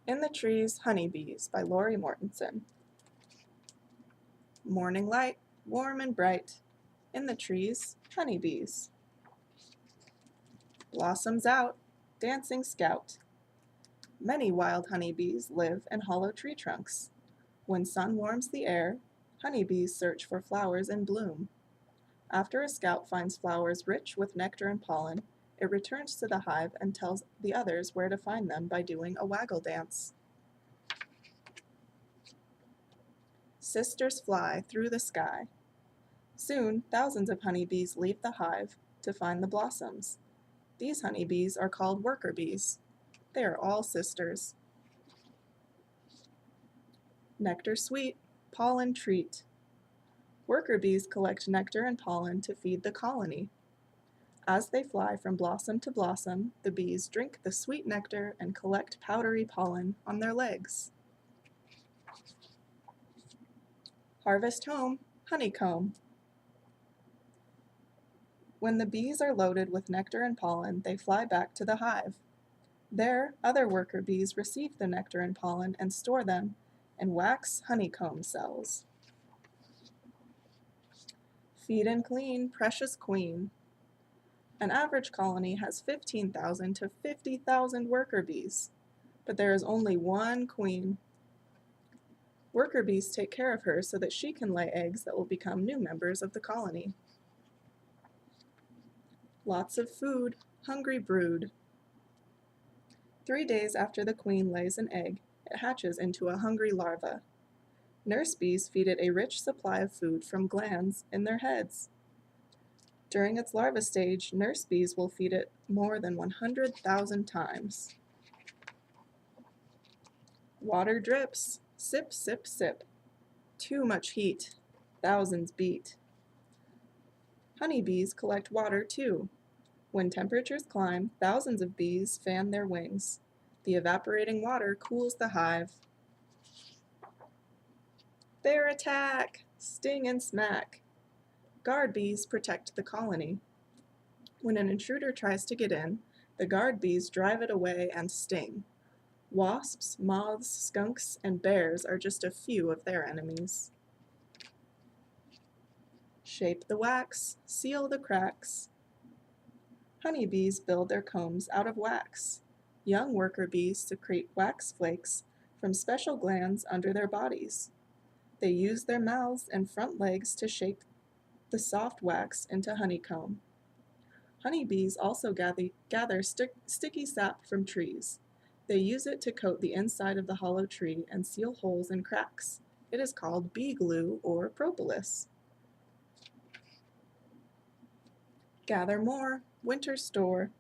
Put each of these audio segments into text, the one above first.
In the Trees, Honeybees by Lori Mortensen. Morning light, warm and bright, in the trees, honeybees. Blossoms out, dancing scout. Many wild honeybees live in hollow tree trunks. When sun warms the air, honeybees search for flowers in bloom. After a scout finds flowers rich with nectar and pollen, it returns to the hive and tells the others where to find them by doing a waggle dance. Sisters fly through the sky. Soon, thousands of honeybees leave the hive to find the blossoms. These honeybees are called worker bees. They are all sisters. Nectar sweet, pollen treat. Worker bees collect nectar and pollen to feed the colony. As they fly from blossom to blossom, the bees drink the sweet nectar and collect powdery pollen on their legs. Harvest home, honeycomb. When the bees are loaded with nectar and pollen, they fly back to the hive. There, other worker bees receive the nectar and pollen and store them in wax honeycomb cells. Feed and clean, precious queen. An average colony has 15,000 to 50,000 worker bees, but there is only one queen. Worker bees take care of her so that she can lay eggs that will become new members of the colony. Lots of food, hungry brood. 3 days after the queen lays an egg, it hatches into a hungry larva. Nurse bees feed it a rich supply of food from glands in their heads. During its larva stage, nurse bees will feed it more than 100,000 times. Water drips, sip, sip, sip. Too much heat, thousands beat. Honeybees collect water too. When temperatures climb, thousands of bees fan their wings. The evaporating water cools the hive. Bear attack! Sting and smack. Guard bees protect the colony. When an intruder tries to get in, the guard bees drive it away and sting. Wasps, moths, skunks, and bears are just a few of their enemies. Shape the wax, seal the cracks. Honeybees build their combs out of wax. Young worker bees secrete wax flakes from special glands under their bodies. They use their mouths and front legs to shape the soft wax into honeycomb. Honeybees also gather sticky sap from trees. They use it to coat the inside of the hollow tree and seal holes and cracks. It is called bee glue or propolis. Gather more, winter store.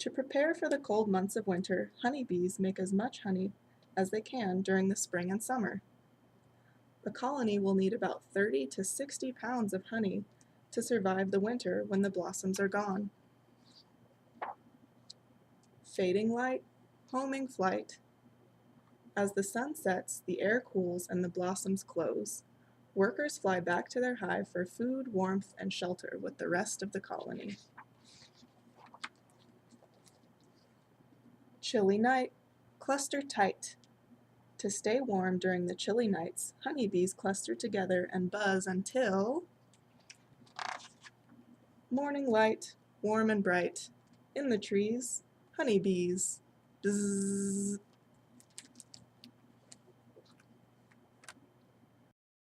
To prepare for the cold months of winter, honeybees make as much honey as they can during the spring and summer. A colony will need about 30 to 60 pounds of honey to survive the winter when the blossoms are gone. Fading light, homing flight. As the sun sets, the air cools and the blossoms close. Workers fly back to their hive for food, warmth, and shelter with the rest of the colony. Chilly night, cluster tight. To stay warm during the chilly nights, honeybees cluster together and buzz until morning light, warm and bright. In the trees, honeybees. Bzzz.